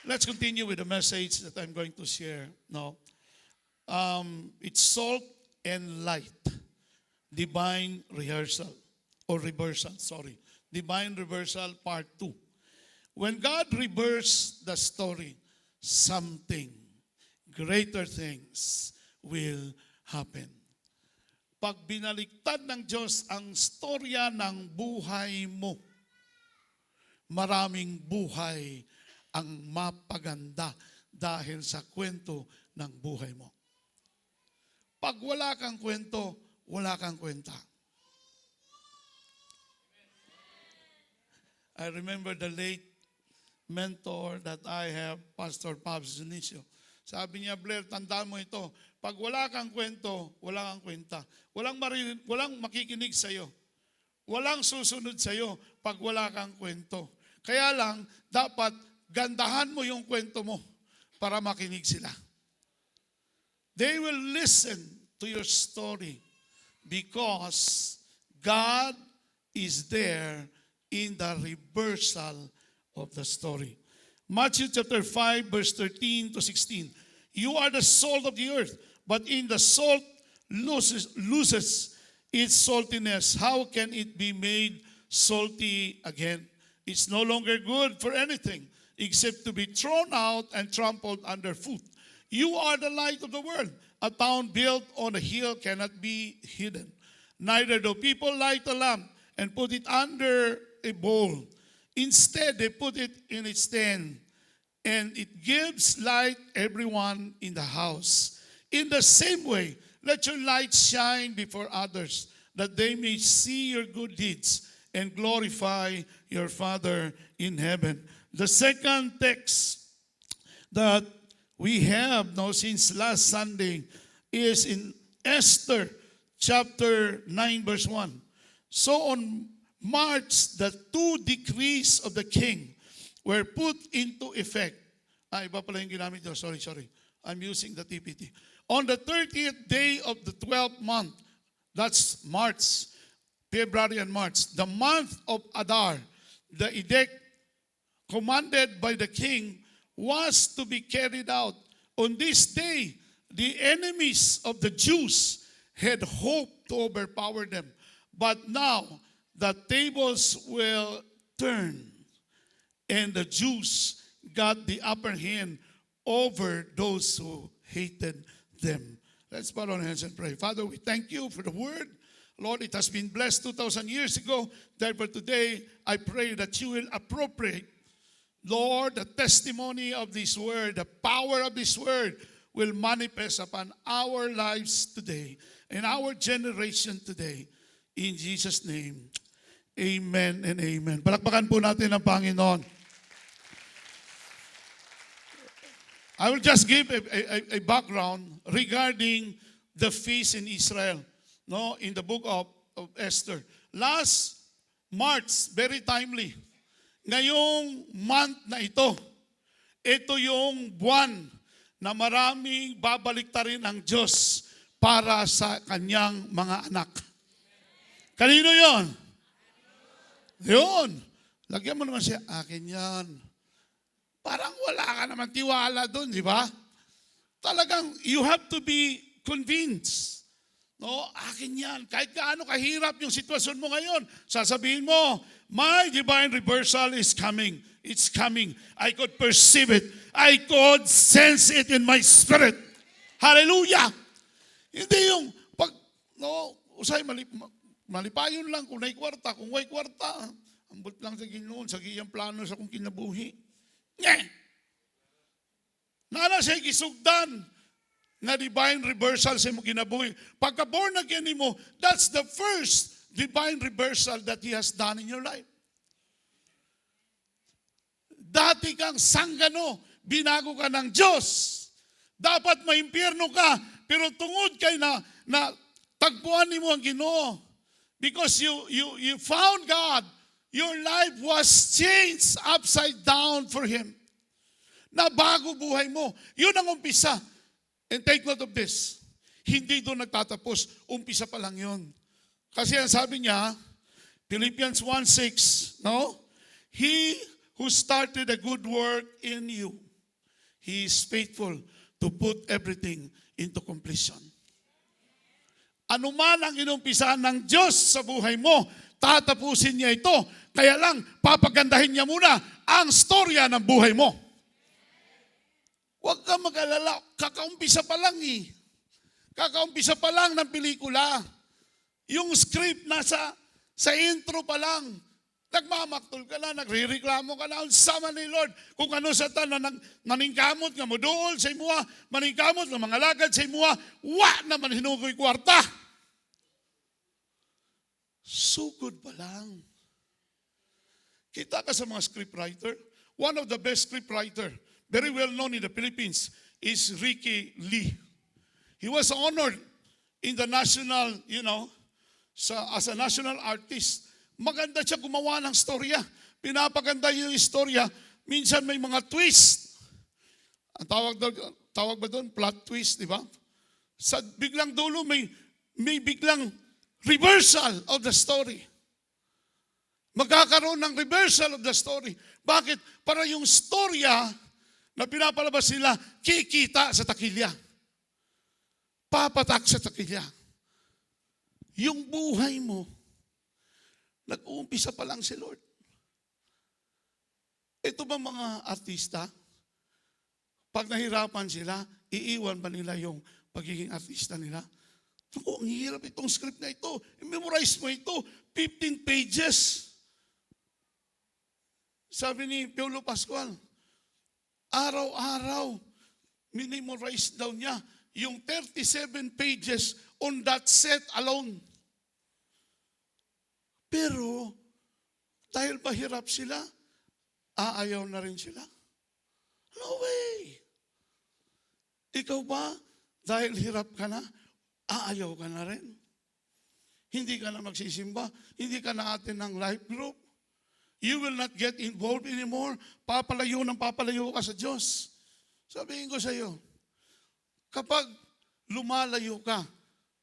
Let's continue with the message that I'm going to share now. It's salt and light. Divine rehearsal or reversal, sorry. Divine reversal part 2. When God reversed the story, something, greater things will happen. Pag binaliktad ng Diyos ang storya ng buhay mo, maraming buhay ang mapaganda dahil sa kwento ng buhay mo. Pag wala kang kwento, wala kang kwenta. I remember the late mentor that I have, Pastor Pabs Dionisio. Sabi niya, Blair, tandaan mo ito. Pag wala kang kwento, wala kang kwenta. Walang makikinig sa'yo. Walang susunod sa'yo pag wala kang kwento. Kaya lang, dapat gandahan mo yung kwento mo para makinig sila. They will listen to your story because God is there in the reversal of the story. Matthew chapter 5, verse 13 to 16. You are the salt of the earth, but in the salt loses its saltiness. How can it be made salty again? It's no longer good for anything except to be thrown out and trampled underfoot. You are the light of the world. A town built on a hill cannot be hidden. Neither do people light a lamp and put it under a bowl. Instead, they put it in its stand, and it gives light everyone in the house. In the same way, let your light shine before others, that they may see your good deeds and glorify your Father in heaven. The second text that we have now since last Sunday is in Esther chapter 9 verse 1. So on March, the 2 decrees of the king were put into effect. Iba pala yung ginamit nyo. Sorry. I'm using the TPT. On the 30th day of the 12th month, that's March, February and March, the month of Adar, the edict commanded by the king was to be carried out. On this day, the enemies of the Jews had hoped to overpower them. But now, the tables will turn, and the Jews got the upper hand over those who hated them. Let's bow our hands and pray. Father, we thank you for the word. Lord, it has been blessed 2,000 years ago. Therefore, today, I pray that you will appropriate, Lord, the testimony of this word, the power of this word will manifest upon our lives today, in our generation today. In Jesus' name, amen and amen. Palakpakan po natin ang Panginoon. I will just give a background regarding the feast in Israel, no, in the book of Esther. Last March, very timely. Ngayong month na ito yung buwan na maraming babaliktarin ang Diyos para sa kanyang mga anak. Kanino yon? Yun. Lagyan mo naman siya, akin yan. Parang wala ka naman tiwala doon, di ba? Talagang you have to be convinced. No, akin yan. Kahit gaano kahirap yung sitwasyon mo ngayon, sasabihin mo, my divine reversal is coming. It's coming. I could perceive it. I could sense it in my spirit. Hallelujah! Hindi yung pag, no, usay malipayon lang kung na'y kwarta. Kung may kwarta, ambot lang sa Ginoon, sa giyang plano sa kong kinabuhi. Nye! Nana siya gisugdan na divine reversal sa mong kinabuhi. Pagka born again mo, that's the first divine reversal that He has done in your life. Dati kang sanggano, binago ka ng Diyos. Dapat maimpyerno ka, pero tungod kay na tagpuan mo ang Ginoo. Because you found God, your life was changed upside down for Him. Nabago buhay mo. Yun ang umpisa. And take note of this. Hindi doon nagtatapos. Umpisa pa lang yun. Kasi ang sabi niya, Philippians 1:6, no? He who started a good work in you He is faithful to put everything into completion. Ano man ang inumpisahan ng Diyos sa buhay mo, tatapusin niya ito. Kaya lang, papagandahin niya muna ang storya ng buhay mo. Huwag kang mag-alala, kakaumpisa pa lang eh. Kakaumpisa pa lang ng pelikula. Yung script nasa sa intro pa lang. Nagmamaktol ka na, nagre-reklamo ka na, sama ni Lord. Kung ano sa tanan, maningkamot nga mo dool sa imuha, maningkamot nga mga lagad sa imuha, wa naman hinugoy kwarta. Sugod pa lang. Kita ka sa mga scriptwriter. One of the best scriptwriter, very well known in the Philippines, is Ricky Lee. He was honored in the national, as a national artist. Maganda siya gumawa ng storya. Pinapaganda yung istorya. Minsan may mga twist. Ang tawag ba doon? Plot twist, di ba? Sa biglang dulo, may biglang reversal of the story. Magkakaroon ng reversal of the story. Bakit? Para yung storya na pinapalabas nila, kikita sa takilya. Papatak sa takilya. Yung buhay mo, nag-uumpisa pa lang si Lord. Ito ba mga artista? Pag nahirapan sila, iiwan ba nila yung pagiging artista nila? Naku, ang hirap itong script na ito. I-memorize mo ito. 15 pages. Sabi ni Piolo Pascual, araw-araw, minimorize daw niya yung 37 pages on that set alone. Pero, dahil mahirap sila, aayaw na rin sila. No way! Ikaw ba, dahil hirap ka na, aayaw ka na rin? Hindi ka na magsisimba, hindi ka na atin ng life group. You will not get involved anymore. Papalayo ka sa Diyos. Sabihin ko sa iyo, kapag lumalayo ka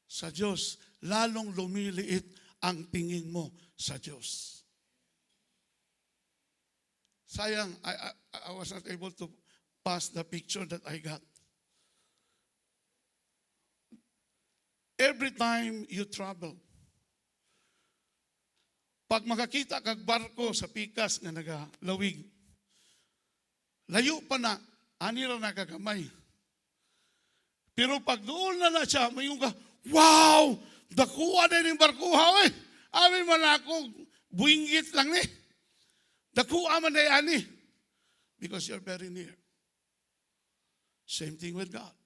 sa Diyos, lalong lumiliit ang tingin mo sa Diyos. Sayang, I was not able to pass the picture that I got. Every time you travel, pag makakita kag barko sa pikas nga nagalawig, layo pa na, ani ra nakagamay. Pero pag doon na siya, mayroon ka, wow! Dakuha na yung barkuha, eh. Amin man ako, buinggit lang ni. Dakuha man na yan, eh. Because you're very near. Same thing with God.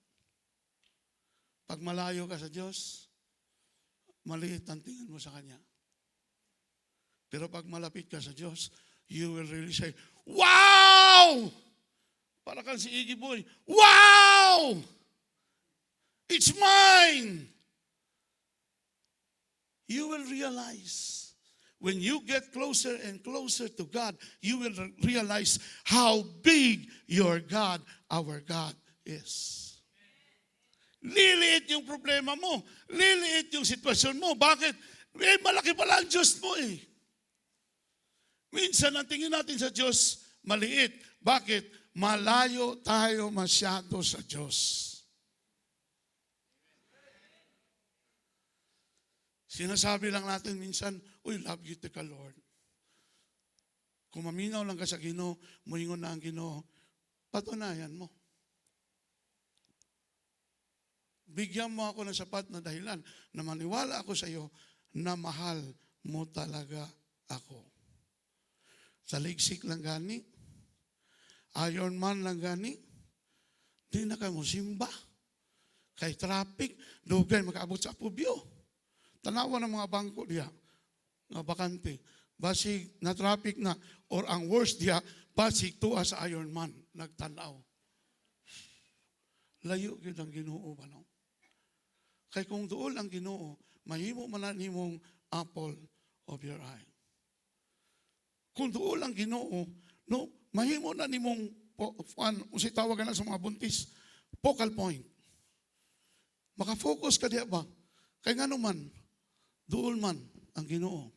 Pag malayo ka sa Diyos, maliit ang tingin mo sa Kanya. Pero pag malapit ka sa Diyos, you will really say, wow! Para kang si Iggy Boy, wow! It's mine! You will realize, when you get closer and closer to God, you will realize how big your God, our God, is. Liliit yung problema mo. Liliit yung sitwasyon mo. Bakit? Malaki pala ang Diyos mo eh. Minsan, ang tingin natin sa Diyos, maliit. Bakit? Malayo tayo masyado sa Diyos. Sinasabi lang natin minsan, uy, love you to ka, Lord. Kung maminaw lang ka sa Ginoo, muingon na ang Ginoo, patunayan mo. Bigyan mo ako ng sapat na dahilan na maniwala ako sa iyo na mahal mo talaga ako. Saligsik lang gani, Iron Man lang gani, di na ka mo simba. Kay traffic, dugay makaabot sa Apubyo. Tanawa ng mga bangko diya, nga bakante. Basig na traffic na, or ang worst diya, basig tuwa sa Iron Man, nagtanaw. Layo yun ang Ginoo ba, no? Kay kung doon ang Ginoo, mahimo man na nimong apple of your eye. Kung doon ang Ginoo, no, mahimo na nimong, usay tawagan na sa mga buntis, focal point. Maka-focus ka diya ba? Kay nga naman, doon man ang Ginoo.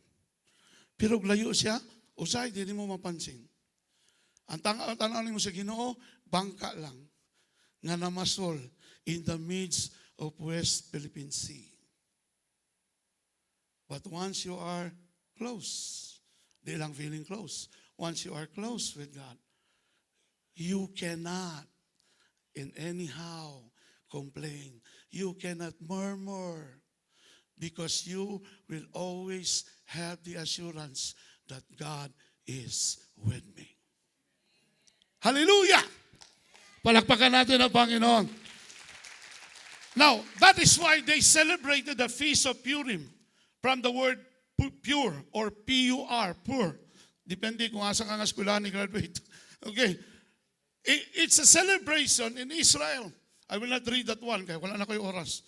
Pero layo siya, usay, di mo mapansin. Ang tanaw mo sa Ginoo, bangka lang. nga namasol in the midst of West Philippine Sea. But once you are close, di lang feeling close, once you are close with God, you cannot in anyhow complain. You cannot murmur because you will always have the assurance that God is with me. Hallelujah! Palakpakan natin ang Panginoon. Now, that is why they celebrated the Feast of Purim from the word pure or P-U-R, pure. Depende kung asa ka nga eskwelahan ni graduate. Okay. It's a celebration in Israel. I will not read that one kaya wala na kayo oras.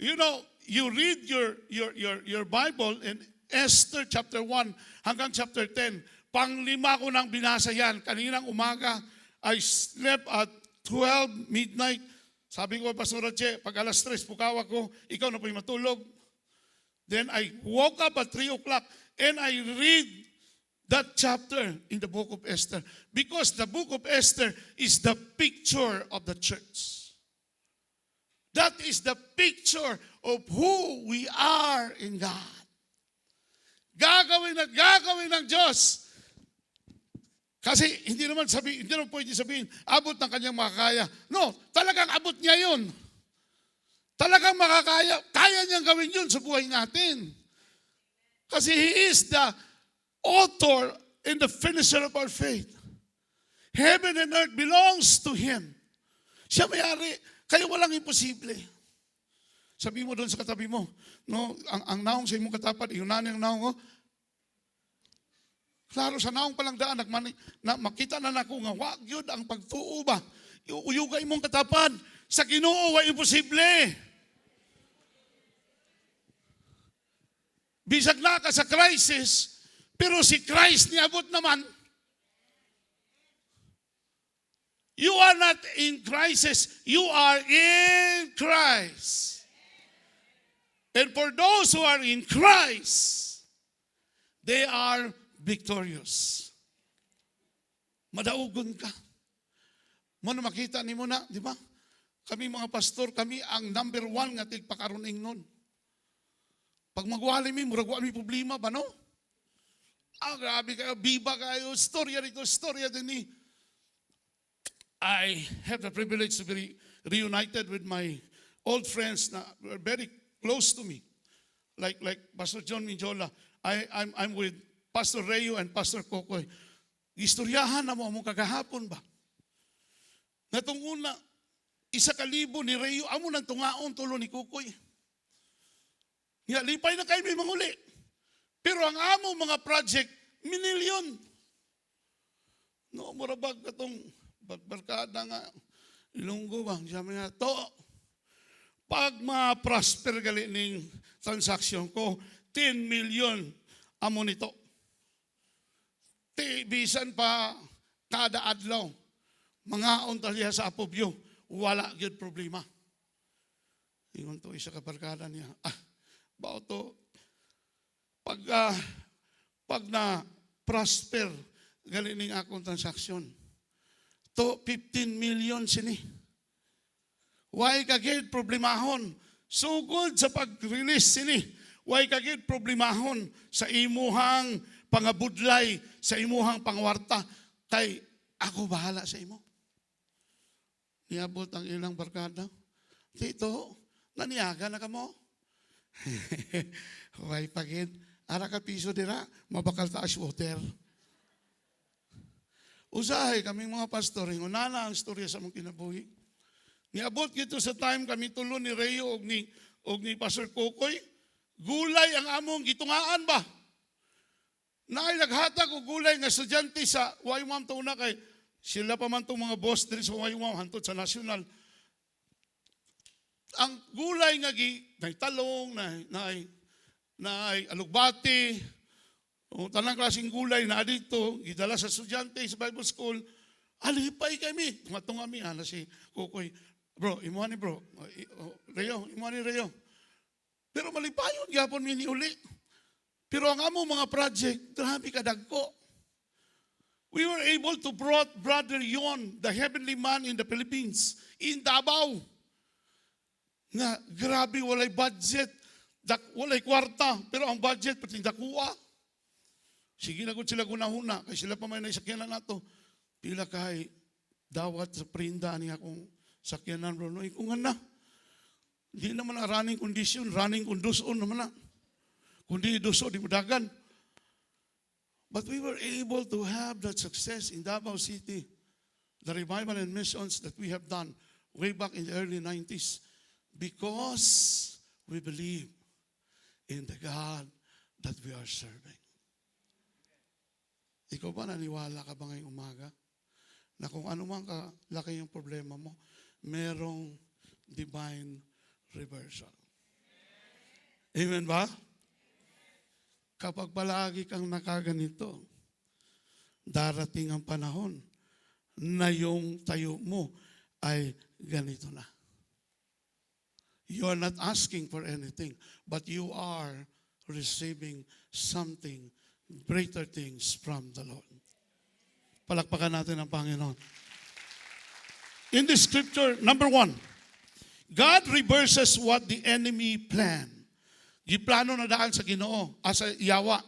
You know, you read your Bible in Esther chapter 1 hanggang chapter 10. Panglima ko nang binasa yan. Kaninang umaga, I slept at 12 midnight. Sabi ko, Pastor Che, pag alas 3, pukaw ako, ikaw na po'y matulog. Then I woke up at 3 o'clock and I read that chapter in the book of Esther. Because the book of Esther is the picture of the church. That is the picture of who we are in God. Gagawin ng Diyos. Kasi hindi naman pwede sabihin, abot ng kanyang makakaya. No, talagang abot niya yun. Talagang makakaya. Kaya niyang gawin yun sa buhay natin. Kasi He is the author and the finisher of our faith. Heaven and earth belongs to Him. Siya may-ari. Kaya walang imposible. Sabi mo doon sa katabi mo, no, ang naong sa imong katapat, iunanin ang naong ko. Klaro, sa naong palang daan, makita na nako nga, wag yun ang pagtuo ba? Iuyugay mong katapan, sa Ginoo, wa imposible. Bisag na ka sa crisis, pero si Christ niabot naman. You are not in crisis, you are in Christ. And for those who are in Christ, they are victorious. Madaugon ka. Mo na makita ni mo na, di ba? Kami mga pastor, kami ang number 1 nga tigpakaruning nun. Pag magwali mi, muragwa mi problema ba, no? Grabe kayo, biba kayo, storya rito, storya din ni. I have the privilege to be reunited with my old friends na were very close to me. Like Pastor John Minjola. I'm with Pastor Rayo and Pastor Kokoy. Istoryahan na mo kagahapon ba? Natong una, 1,000 ni Rayo, amo nang tungaon tulo ni Kokoy. Nga, lipay na kayo may manguli. Pero ang amo mga project, minilyon. No, murabag katong barkada nga, ilunggo ba? Sabi nga, to, pag ma-prosper gali ning transaksyon ko, 10 million amo nito. Bisan pa kada adlaw, mga ontalya sa apobyo, wala gyud problema. Ingon to isa ka barkada niya. Bao to, pag na prosper gali ning akong transaksyon, to 15 million sini. Why kagid problemahon? Sugod sa pag-release sini. Why kagid problemahon sa imuhang pangabudlay, sa imuhang pangwarta. Kay ako bahala sa imo. Niabot ang ilang barkada. Tito, naniyaga na ka mo? Why pagid? Ara ka piso dira, mabakal taas water. Usahay kaming mga pastor, ngunana ang storya sa mong kinabuhi. Niabot gito sa time kami tulo ni Rayo og ni Pastor Kokoy, gulay ang among gitungaan ba? Naay naghatag og gulay nga estudyante sa YWAM tuna kay sila pa man tong mga boss diri sa YWAM hantod sa national. Ang gulay nga nay talong, nay alugbati, o tanang klaseng gulay na dito, gidala sa estudyante sa Bible School, alipay kami. Tunga mi, si Kokoy. Bro, imuha ni bro. Rayo, imuha ni Rayo. Pero malipayon, gyapon mi ni uli. Pero ang amo mga project, grabe kadagko. We were able to brought Brother Yon, the heavenly man in the Philippines, in Davao. Nga, grabe, walay budget, walay kwarta, pero ang budget, pati dakuha. Sige na kung sila gunahuna, kaya sila pa may naisakyanan nato. Pila kay dawat sa prinda ni akong sakyanan ron. Kung na, hindi naman na running condition, running conduson naman na. Kundi duso, di mudagan. But we were able to have that success in Davao City. The revival and missions that we have done way back in the early 90s because we believe in the God that we are serving. Ikaw ba naniwala ka ba ngayong umaga na kung ano man kalaki yung problema mo, merong divine reversal? Amen ba? Kapag palagi kang nakaganito, darating ang panahon na yung tayo mo ay ganito na. You are not asking for anything, but you are receiving something, greater things from the Lord. Palakpakan natin ang Panginoon. In the scripture, number 1, God reverses what the enemy planned. Giplano na daan sa Ginoo, sa Yawa.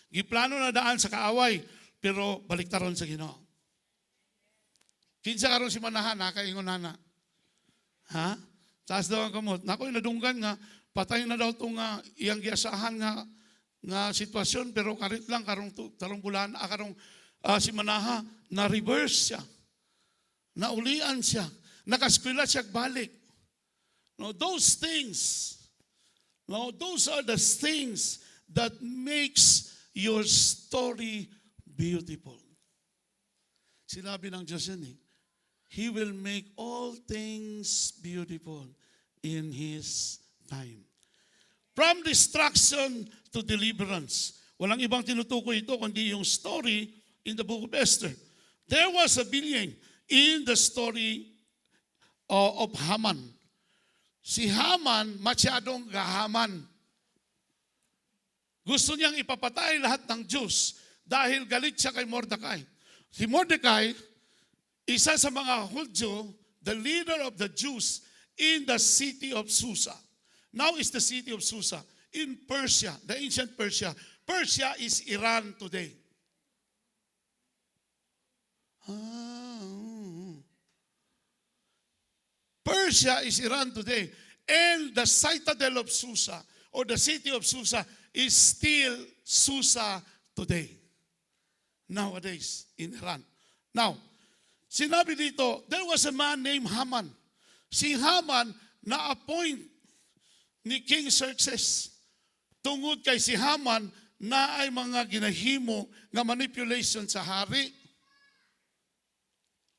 Giplano na daan sa kaaway, pero baliktaron sa Ginoo. Kinsa karon si manahan, nakaingon na. Ha? Taas daw ang kamot. Nako'y nadunggan nga, patay na daw itong iyang giasahan nga sitwasyon, pero karit lang, karong bulan, karong si manaha, na-reverse siya. Naulian siya. Nakaskwela siya balik. No, those things, no, those are the things that makes your story beautiful. Sinabi ng Diyos yan eh. He will make all things beautiful in His time. From destruction to deliverance. Walang ibang tinutukoy ito kundi yung story in the book of Esther. There was a being in the story of Haman. Si Haman, masyadong gahaman. Gusto niyang ipapatay lahat ng Diyos dahil galit siya kay Mordecai. Si Mordecai, isa sa mga Hudyo, the leader of the Jews in the city of Susa. Now is the city of Susa in Persia, the ancient Persia. Persia is Iran today. Persia is Iran today. And the citadel of Susa, or the city of Susa, is still Susa today. Nowadays, in Iran. Now, sinabi dito, there was a man named Haman. Si Haman na-appoint ni King Xerxes. Tungod kay si Haman na ay mga ginahimo nga manipulation sa hari.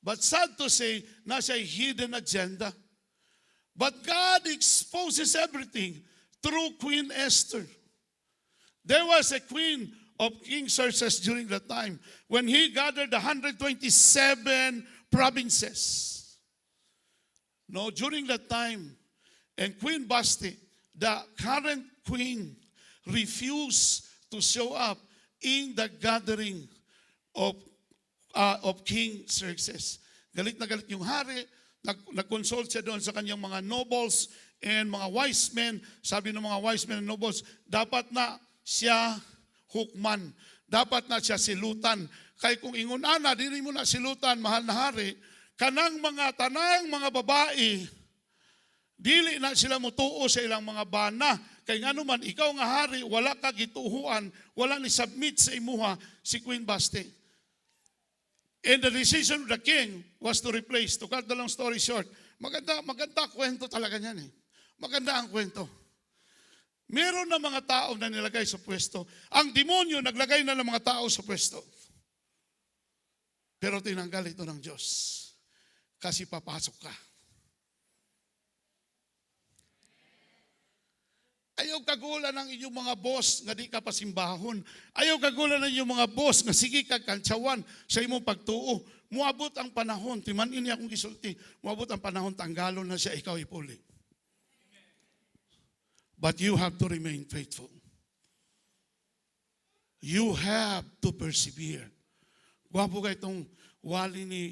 But sad to say, nasa hidden agenda. But God exposes everything through Queen Esther. There was a queen of King Xerxes during that time when he gathered 127 provinces. No, during that time, and Queen Vashti, the current queen, refused to show up in the gathering of King Xerxes. Galit na galit yung hari, nag-consult siya doon sa kanyang mga nobles and mga wise men. Sabi ng mga wise men and nobles, dapat na siya hukman. Dapat na siya silutan. Kaya kung ingon ana, dili mo na silutan, mahal na hari, kanang tanang mga babae, dili na sila mutuo sa ilang mga bana. Kaya nga naman, ikaw nga hari, wala ka gituhuan, wala ni submit sa imuha si Queen Vashti. And the decision of the king was to replace, to cut the long story short, maganda kwento talaga niyan eh. Maganda ang kwento. Meron na mga tao na nilagay sa pwesto. Ang demonyo naglagay na ng mga tao sa pwesto. Pero tinanggal ito ng Diyos. Kasi papasok ka. Ayaw kagulan ng inyong mga boss nga di ka pasimbahon. Ayaw kagulan ng inyong mga boss nga sige ka kantsawan sa imong pagtuo. Muabot ang panahon, timanin niya akong gisulti, muabot ang panahon, tanggalon na siya, ikaw ipuli. But you have to remain faithful. You have to persevere. Gwapo kay itong wali ni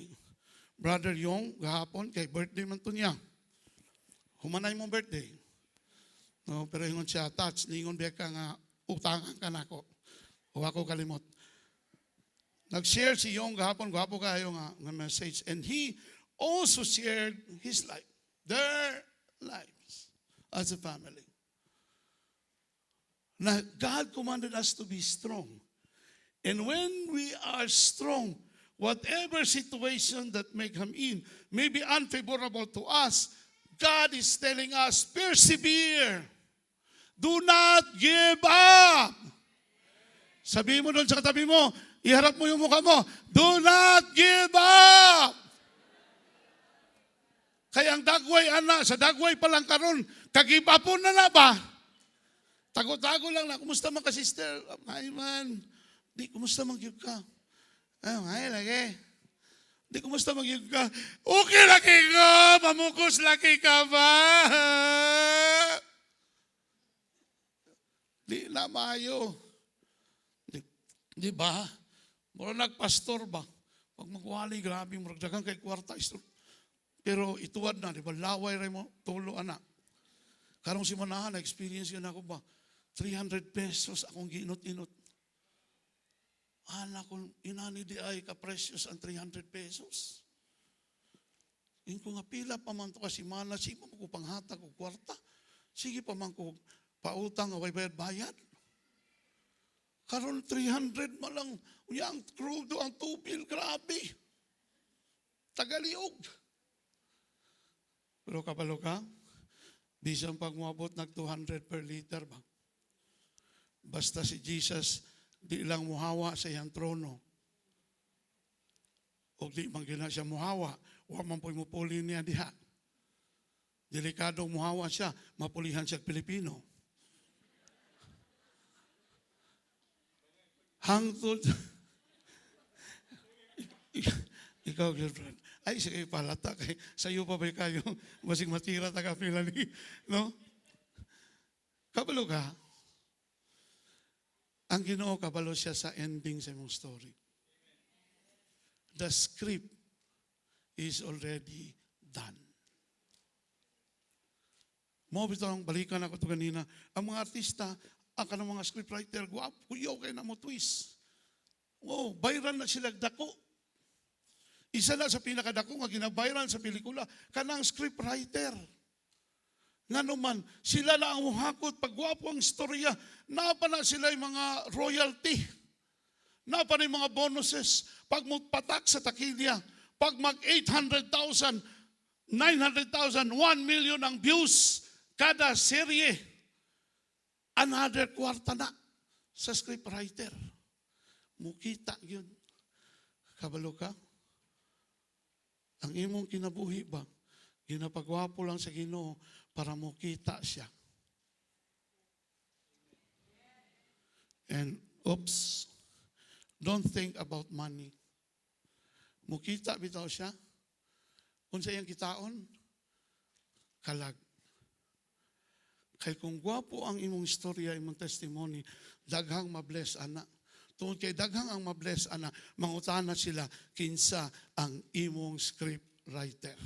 Brother Yong gahapon, kay birthday man to niya. Humanay mong birthday. No, pero ingon siya, touch, ningon biya ka nga, utangan ka na ako. O ako kalimot. Nag-share si Yong gahapon, gwapo kayo nga message. And he also shared his life. Their lives as a family. Now, God commanded us to be strong. And when we are strong, whatever situation that may come in, may be unfavorable to us, God is telling us, persevere. Do not give up. Sabihin mo doon sa katabi mo, iharap mo yung mukha mo, do not give up. Kaya ang dagway, sa dagway pa lang karon, kag-give upon na ba? Tago-tago lang na, kumusta man ka sister? Ay man, di, kumusta mag-give ka? Ay lagi. Di, kumusta mag-give ka? Okay laki ka, mamukos laki ka ba? Di na mayo. Di ba? Mura nagpastor ba? Pag magwali, grabe, mura dagang kay kwarta. Pero ituwad na, di ba? Laway rin mo, tulo anak. Karong si Manahan, na-experience yun ako ba? 300 pesos akong ginot-inot. Anak ko, inani di ay ka-precious ang 300 pesos. Yung ko nga pila pa man to kasi mana, sige pa man ko panghatag o kwarta. Sige pa man ko pautang o bayad-bayad. Karon 300 malang, unya ang crudo, ang tubil, grabe. Tagaliog. Pero kabalo ka, bisang pag muabot nag 200 per liter ba? Basta si Jesus, di lang muhawa sa iyang trono. O di man gina siya muhawa, huwag man po'y mupuli niya diha. Delikadong muhawa siya, mapulihan siya Pilipino. Hangtod. Ikaw, girlfriend. Ay, sige, palata. Sa'yo pa ba kayo? Masing matira taga-pila ni. No? Kabalo ka. Ang Ginoo kabalo siya sa ending sa mong story. The script is already done. Mo bitong balikan ako to kanina. Ang mga artista, ang kanang mga scriptwriter, guwapo, kuyaw kayo na mo twist. Oh, viral na sila dako. Isa na sa pinakadako nga ginaviral sa pelikula, kanang scriptwriter. Nga naman, sila na ang muhakot, pagwapo ang istorya, napa na sila yung mga royalty, napa na yung mga bonuses, pag magpatak sa takilya, pag mag 800,000, 900,000, 1 million ang views kada serye, another kwarta na sa scriptwriter. Mukita yun. Kabalo ka? Ang imong kinabuhi ba? Ginapagwapo lang sa Ginoo para mo kita siya. And, oops, don't think about money. Mukita bitaw siya. Kung sa iyang kitaon, kalag. Kay kung gwapo ang imong istorya, imong testimony, daghang mabless ana. Tungod kay daghang ang mabless ana, mangutana sila kinsa ang imong script writer.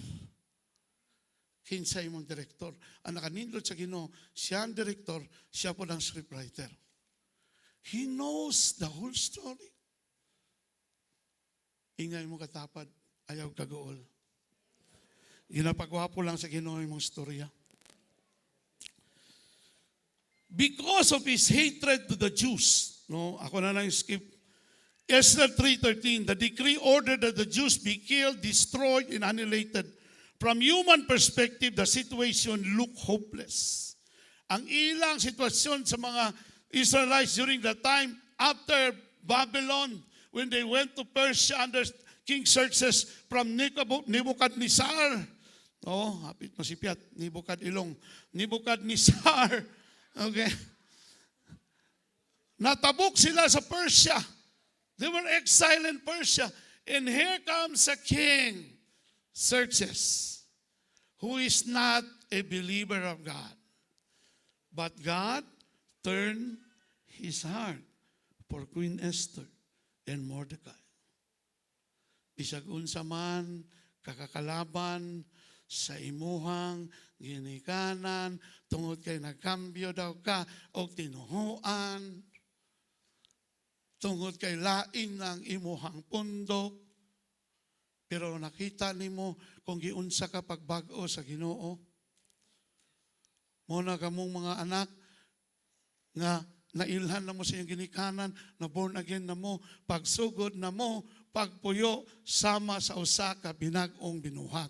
Kinsa imong direktor. Ang nakanindot sa Ginoo, siya ang direktor, siya po ang scriptwriter. He knows the whole story. Ingay mo katapad, ayaw kagool. Ginapagwapo lang sa Ginoo imong storya. Because of his hatred to the Jews, no, ako na lang skip. Esther 3:13, the decree ordered that the Jews be killed, destroyed, and annihilated. From human perspective, the situation looked hopeless. Ang ilang sitwasyon sa mga Israelites during that time, after Babylon, when they went to Persia under King Xerxes from Nebuchadnezzar, oh, hapit masipyat, Nebuchadnezzar, okay, natabok sila sa Persia. They were exiled in Persia. And here comes a king, Xerxes, who is not a believer of God. But God turned his heart for Queen Esther and Mordecai. bisag unsa man kakakalaban sa imuhang ginikanan tungod kay nagkambyo daw ka og tinuhuan, tungod kay lain ang imuhang pundok, pero nakita nimo kung giunsa ka pagbag-o sa Ginoo. Muna kamong mga anak nga nailhan na mo sa iyong ginikanan, na born again na mo, pagsugod na mo, pagpuyo, sama sa usa ka binag-ong binuhat.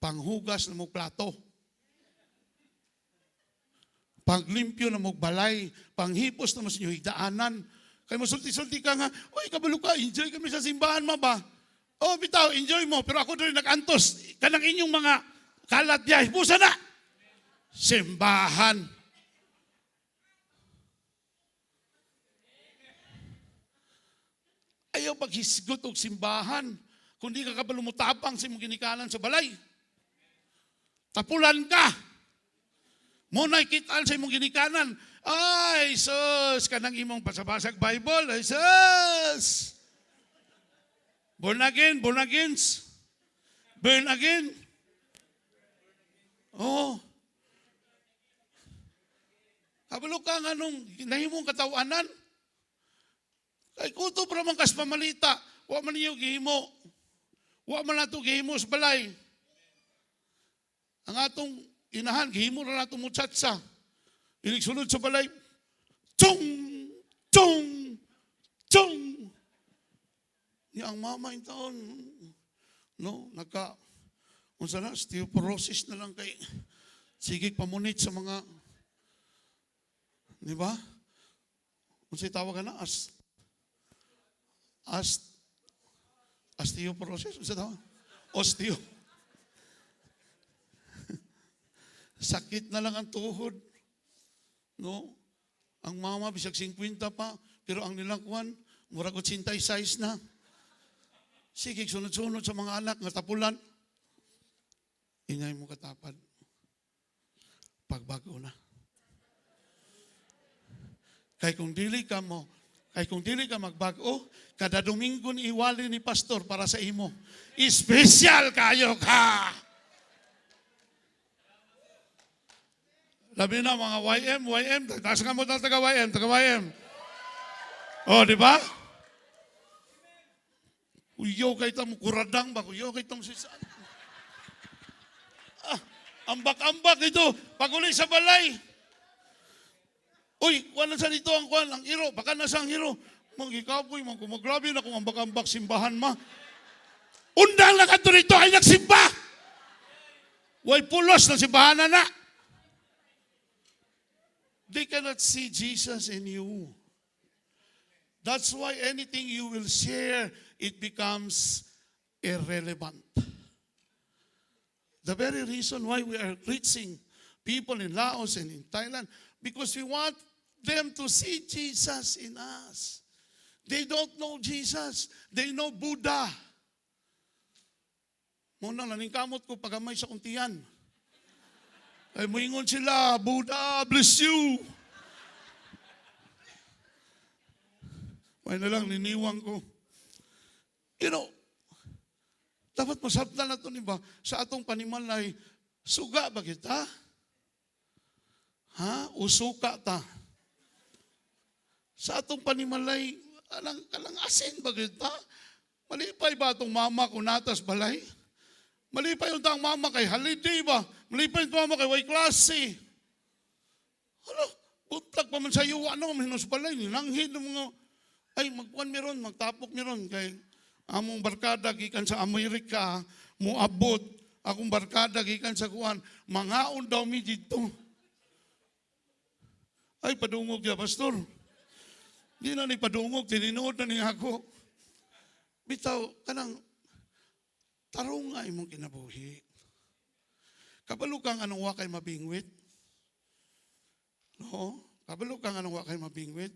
Panghugas na mo plato. Paglimpyo na mo balay, panghipos na mo sa inyong higdaanan. Kaya mo sulti-sulti ka nga, uy, kabalo ka, enjoy kami sa simbahan ma ba? Oh, bitaw, enjoy mo, pero ako rin nag-antos. Kanang inyong mga kalat diya, hipusa na. Simbahan. Ayaw paghisgot og simbahan. Kung di ka kabalo mo tapang sa imong ginikanan sa balay. Tapulan ka. Muna'y kitaan sa imong ginikanan. Ay, sus, kanang imong pasabasag Bible. Ay, sus. Born again, born agains. Born again. Oh. Kabalo ka nga nung nahimong katawanan. Kay kuto para man kas pamalita. Wa man niyo gihimo. Wa man nato gihimo sa balay. Ang atong inahan, gihimo na nato mo tsatsa. Iligsunod sa balay. Tsung! Tsung! Tsung! Ni ang mama yung taon, no, unsa na, osteoporosis na lang kay, sige pamunit sa mga, di ba? Unsay tawag na, osteoporosis, unsa tawag? Osteo. Sakit na lang ang tuhod, no? Ang mama, bisag 50 pa, pero ang nilang kuwan, murag 86 na. Sige, sunod-sunod sa mga anak, nga tapulan. Ingay mo katapad. Pagbago na. Kay kung dili ka magbago, kada Domingo ni iwali ni pastor para sa imo. Espesyal kayo ka! Labi na mga YM, taas nga mo na taga-YM. Oh, di ba? Kuyo kay tam kuradang ba? Kuyo kay tam sisaan. Ambak-ambak ito. Paguli sa balay. Uy, wala sa dito ang kwan, ang iro. Baka nasa ang iro. Mag-ikapoy, magkumagrabe na kung ambak-ambak simbahan ma. Undang na kanto rito ay nagsimba. Way pulos na simbahan na. They cannot see Jesus in you. That's why anything you will share, it becomes irrelevant. The very reason why we are reaching people in Laos and in Thailand, because we want them to see Jesus in us. They don't know Jesus. They know Buddha. Muna, naningkamot ko pagamay sa kuntiyan. Ay moingon sila, Buddha, bless you. May na lang, niniwang ko. You know, dapat masabtan na ito, ba? Sa atong panimalay, suga ba kita? Ha? Usuka ta? Sa atong panimalay, kalang asin ba kita? Malipay ba itong mama ko natas balay? Malipay yung tang mama kay holiday ba? Malipay yung mama kay way klase. Ano? Buntag pa man sa iyo, ano? Minus balay, ninanghid ng mga ay magkuan meron, magtapok meron kay among barkada gikan sa Amerika, muabot akong barkada gikan sa kuan, mangaon daw mi dito. Ay padungog ya pastor. Di na ni padungog, tininood na niya ako. Bitaw kanang tarong nga imong kinabuhi. Kabalo kang anong wa kay mabingwit? No? Kabalo kang anong wa kay mabingwit?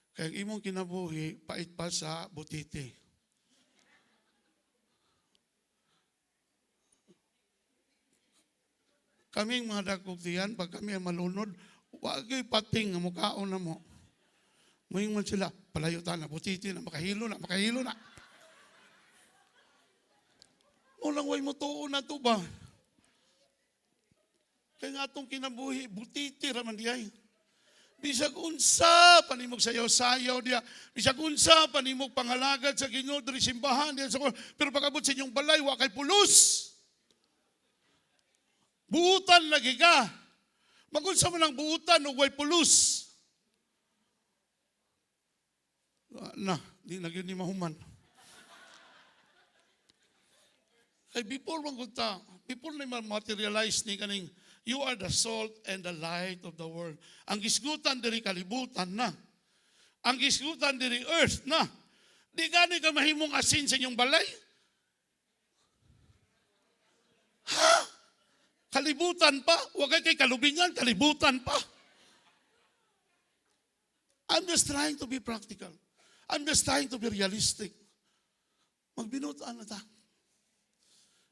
Kaya imong kinabuhi, pait pa sa butiti. Kaming mga dagkugtiyan, pag kami malunod, wag kayo pating nga mukhaon na mo. Muing man sila, palayo ta na, butiti na, makahilo na. mo lang way mo tuon na to ba? Kaya nga itong kinabuhi, butiti raman diay. Bisag unsa panimog sayaw-sayaw diya. Bisag unsa panimog pangalagad sa Ginoo diri simbahan diya sa pero pagabot sa inyong balay wa kay pulos. Buutan lagi ka. Magunsa man ang buutan ug way pulos. Na, di na gyud ni mahuman. Kay before na materialize ni kaning you are the salt and the light of the world. Ang gisgutan diri kalibutan na. Ang gisgutan diri earth na. Di gani ka mahimong asin sa inyong balay? Ha? Kalibutan pa? Huwag kay kalubingan, kalibutan pa. I'm just trying to be practical. I'm just trying to be realistic. Magbinutan na ta.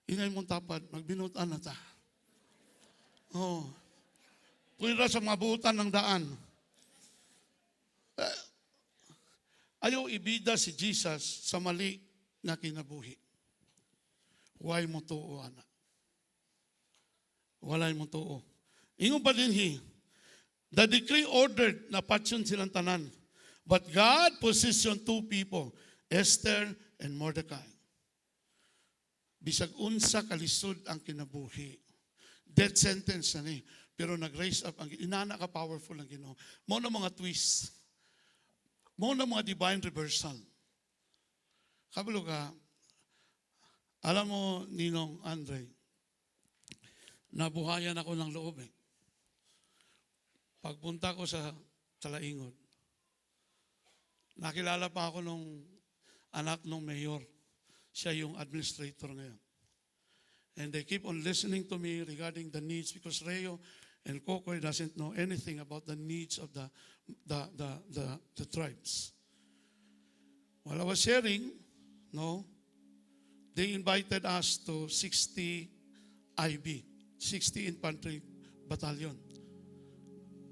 Ingay mong tapad, magbinutan na ta. Oh. Pwede sa mga buutan ng daan. Ayaw ibida si Jesus sa mali na kinabuhi. Huwag mo tuo, anak. Walay mo tuo. Ingon pa din the decree ordered na patyon silang tanan. But God positioned two people, Esther and Mordecai. Bisag unsa kalisod ang kinabuhi. Death sentence na ni. Pero nag-raise up ang inana ka powerful ang Ginoo. Mo na mga twist. Mo na mga divine reversal. Kabalo ka, alam mo, Ninong Andre, nabuhayan ako ng loob eh. Pagpunta ko sa Talaingod, nakilala pa ako nung anak ng mayor. Siya yung administrator ngayon. And they keep on listening to me regarding the needs because Reo and Kokoy doesn't know anything about the needs of the tribes. While I was sharing, they invited us to 60 IB, 60 Infantry Battalion.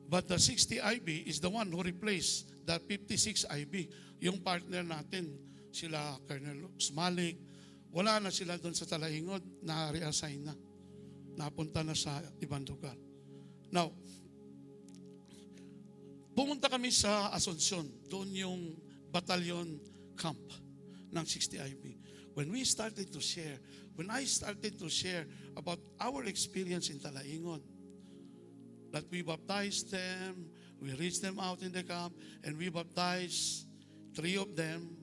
But the 60 IB is the one who replaced the 56 IB. Yung partner natin, sila Colonel Smalik, wala na sila doon sa Talaingod, na-reassign na. Napunta na sa ibang lugar. Now, pumunta kami sa Asuncion. Doon yung battalion camp ng 60 IB. When I started to share about our experience in Talaingod, that we baptized them, we reached them out in the camp, and we baptized 3 of them,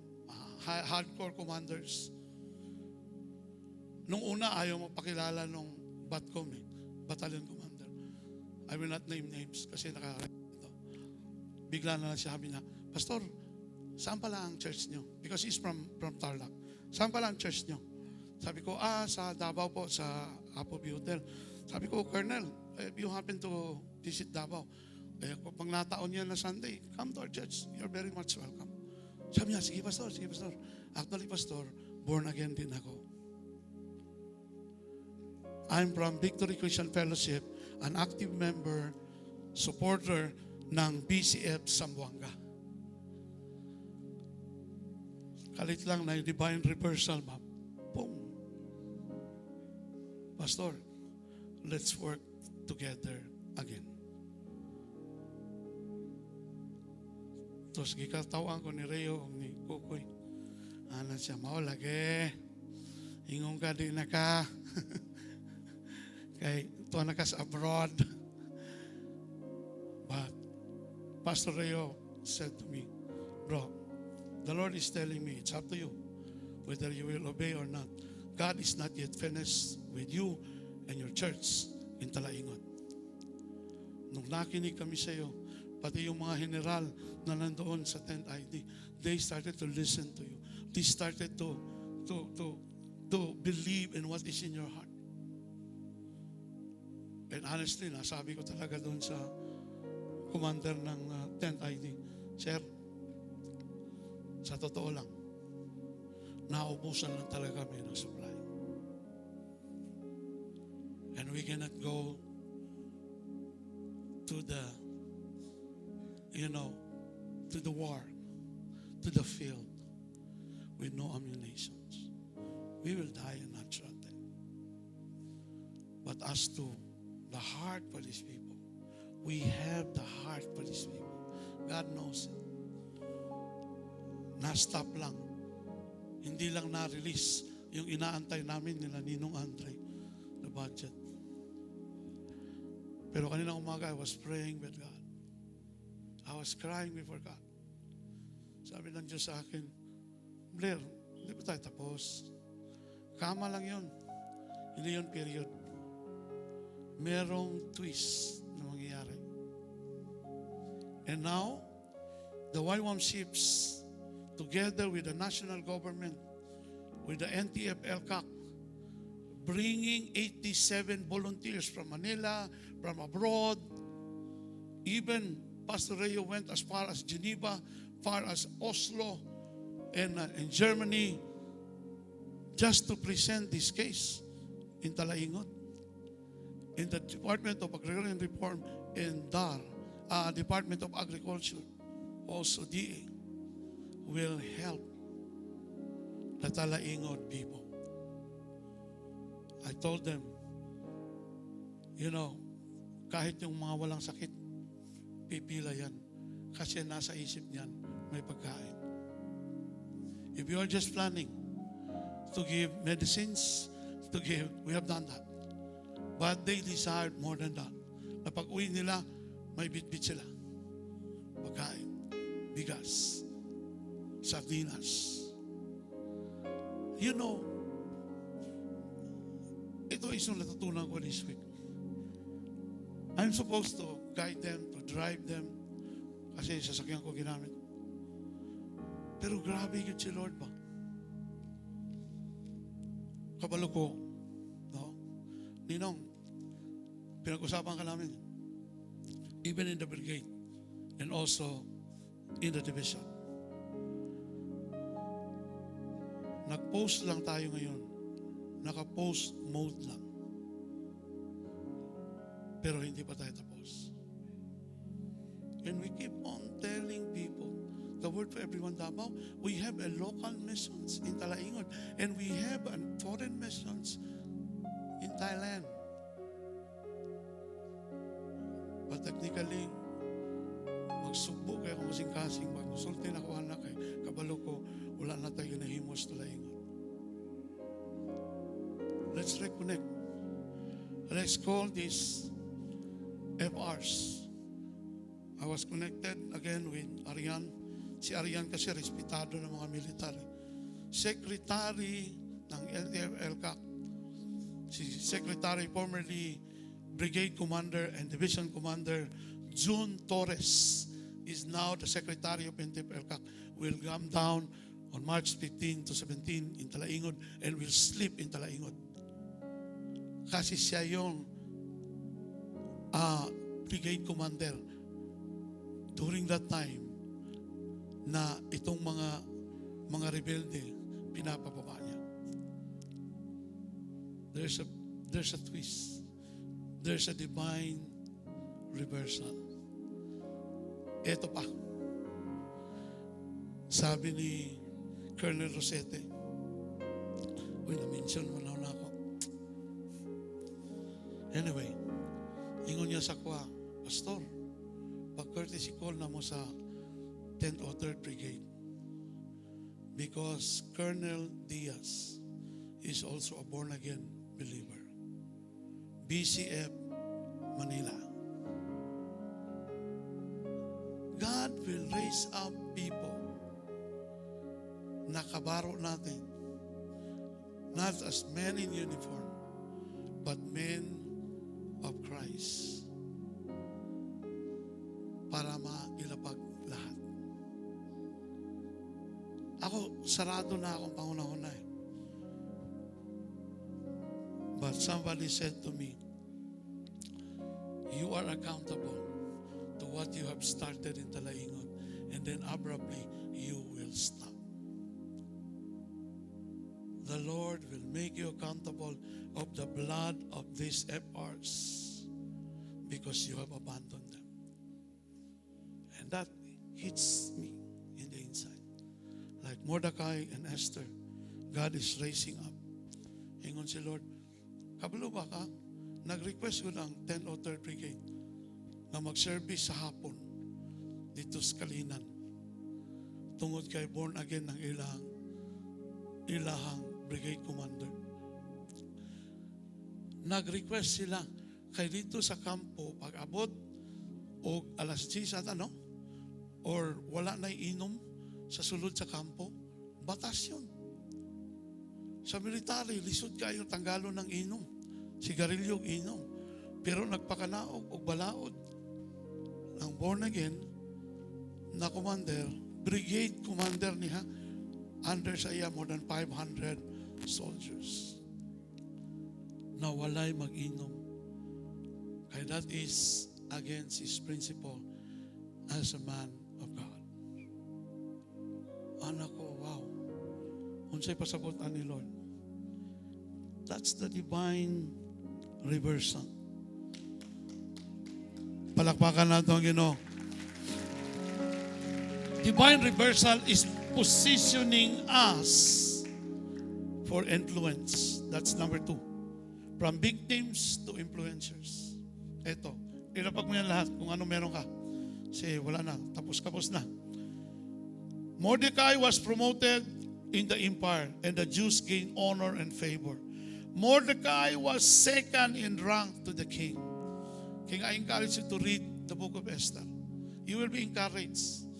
hardcore commanders. Nung una, ayaw mapakilala nung BATCOM battalion commander. I will not name names kasi nakakita. Bigla na lang sabi na, Pastor, saan pala ang church nyo? Because he's from Tarlac. Saan pala ang church nyo? Sabi ko, sa Davao po, sa Apo Hotel. Sabi ko, Colonel, if you happen to visit Davao, pag nataon niya na Sunday, come to our church. You're very much welcome. Sabi niya, sige Pastor. Actually, Pastor, born again din ako. I'm from Victory Christian Fellowship, an active member, supporter ng BCF Zamboanga. Kalit lang na yung divine reversal, ma'am. Boom. Pastor, let's work together again. Tapos gikatawan ko ni Reo, ni Kukoy. Ano siya, maulagi. Ingong ka din na ka. Kay ito na ka sa abroad. But Pastor Reo said to me, bro, the Lord is telling me, it's up to you whether you will obey or not. God is not yet finished with you and your church in Talaingod. Nung nakinig kami sa iyo, pati yung mga general na nandoon sa 10th ID, they started to listen to you. They started to believe in what is in your heart. And honestly, nasabi ko talaga doon sa commander ng 10th ID, Sir, sa totoo lang, naubusan lang talaga kami ng supply. And we cannot go to the, to the war, to the field with no ammunitions. We will die a natural death. us to the heart for these people. We have the heart for these people. God knows it. Na-stop lang. Hindi lang na-release yung inaantay namin nila Ninong Andre, the budget. Pero kanina umaga, I was praying with God. I was crying before God. Sabi ng Diyos sa akin, Blair, hindi pa tayo tapos. Kama lang yun. Hindi yun period. Merong twist na mangyayari. And now, the YWAM ships, together with the national government, with the NTF-LCAC, bringing 87 volunteers from Manila, from abroad. Even Pastor Rayo went as far as Geneva, far as Oslo, and in Germany, just to present this case in Talaingot, in the Department of Agrarian Reform and DAR, Department of Agriculture, also DA, will help the Talaingot people. I told them, kahit yung mga walang sakit, pipila yan. Kasi nasa isip niyan, may pagkain. If you are just planning to give medicines, we have done that. But they desired more than that. Na pag-uwi nila, may bit-bit sila. Pagkain, bigas, sardinas. Ito is yung natutunan ko this week. I'm supposed to guide them, to drive them, kasi sasakyan ko ginamit. Pero grabe yun si Lord ba? Kabalo ko, no? Ninong, pinag-usapan ka namin, even in the brigade, and also in the division. Nag-post lang tayo ngayon. Naka-post mode lang. Pero hindi pa tayo tapos. And we keep on telling people, the word for everyone Davao, we have a local missions in Talaingot, and we have a foreign missions in Thailand. But technically, magsubo kayo kung kasing-kasing, magkusulti na ko anak kay kabalo ko, wala na tayo nahimos Talaingot. Let's reconnect. Let's call these FRs. I was connected again with Arian. Si Arian kasi respetado ng mga militar. Secretary ng LTF-LCAC. Si Secretary, formerly Brigade Commander and Division Commander June Torres is now the Secretary of NTF-LCAC. Will come down on March 15 to 17 in Talaingot and will sleep in Talaingot. Kasi siya yung brigade commander during that time na itong mga rebelde pinapababa niya. There's a twist. There's a divine reversal. Ito pa. Sabi ni Colonel Rosete, na-mention mo na ako. Anyway, ingon niya sa kwa, Pastor, pag-courtesy call na mo sa 10th or 3rd Brigade because Colonel Diaz is also a born-again believer. BCF Manila. God will raise up people na kabaro natin, not as men in uniform, but men of Christ para mailapag lahat. Ako, sarado na akong pangunahon na eh. But somebody said to me, you are accountable to what you have started in Talaingot, and then abruptly you will stop. The Lord will make you accountable of the blood of these FRs because you have abandoned them. And that hits me in the inside. Like Mordecai and Esther, God is raising up. Ingon si Lord, kabalo ba ka? nag-request ko ng 10 o 3rd Brigade na mag-service sa hapon dito sa Kalinan. Tungod kay born again ng ilahang brigade commander. Nag-request sila kay dito sa kampo pag abot o alas 10 at or wala na inom sa sulod sa kampo, batas yun. Sa military, lisod kayo tanggalo ng inom. Sigarilyo inom. Pero nagpakanaog o balaod ang born again na commander, brigade commander niya, under sa iya more than 500 soldiers na walay mag-inom. Kaya that is against his principle as a man of God. Anak ko, wow. Unsay pasabutan ni Lord. That's the divine reversal. Palakpakan natin ang Ginoo. Divine reversal is positioning us for influence. That's number 2. From victims to influencers. Ito, ilapag mo yan lahat kung ano meron ka. Kasi wala na, tapos na. Mordecai was promoted in the empire and the Jews gained honor and favor. Mordecai was second in rank to the king. King, I encourage you to read the book of Esther. You will be encouraged.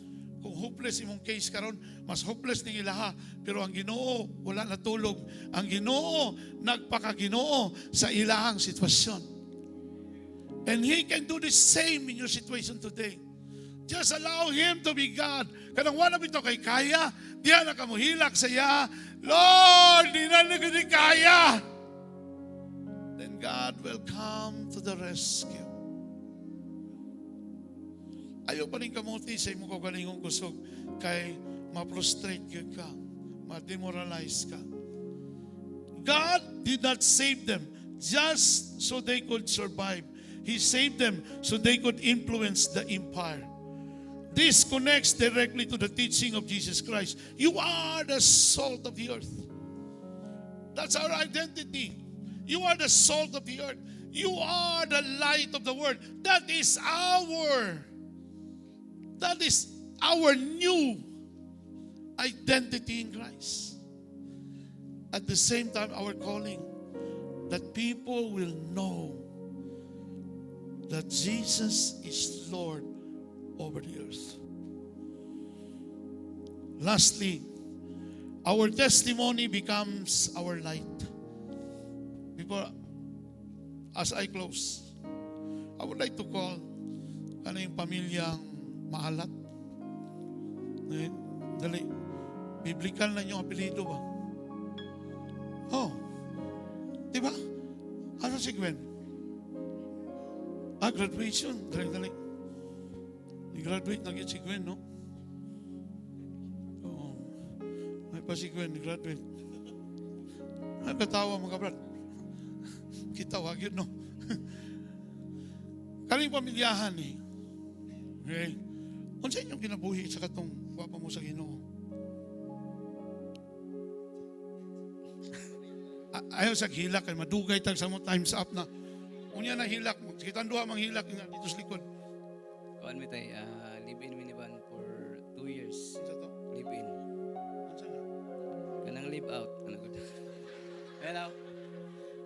Kung hopeless imong case karon, mas hopeless ning ilaha, pero ang Ginoo wala natulog. Ang Ginoo nagpakaginoo sa ilahang sitwasyon. And He can do the same in your situation today. Just allow Him to be God. Kanang wala bito kay kaya, diyan na kamuhilak sa iya, Lord, di na nagadi kaya. Then God will come to the rescue. Ayaw pa rin kamuti sa imong kagalingong kusog kay ma-prostrate ka, ma-demoralize ka. God did not save them just so they could survive. He saved them so they could influence the empire. This connects directly to the teaching of Jesus Christ. You are the salt of the earth. That's our identity. You are the salt of the earth. You are the light of the world. That is our new identity in Christ. At the same time, our calling, that people will know that Jesus is Lord over the earth. Lastly, our testimony becomes our light. Before, as I close, I would like to call kaning pamilyang maalat. Dali. Biblical na yung apelido ba? Oh. Di ba? Ano si Gwen? Graduation. Dali. Ni-graduate na si Gwen, no? Oo. May pa si Gwen, ni-graduate. Ay, katawa mga brad. Kita wag yun, no? Kaming pamilyahan eh. Okay? Kung sa inyong kinabuhi sa katong wapa mo sa Ginoo. Ayaw sa hilak, kay madugay tag sa mo times up na. Unya na hilak mo. Kita duha mang hilak nga dito sa likod. Kuan mi tay, live-in minivan for 2 years. Isa to? Live-in. Unsa na? Kanang live out. Ano gud? Hello.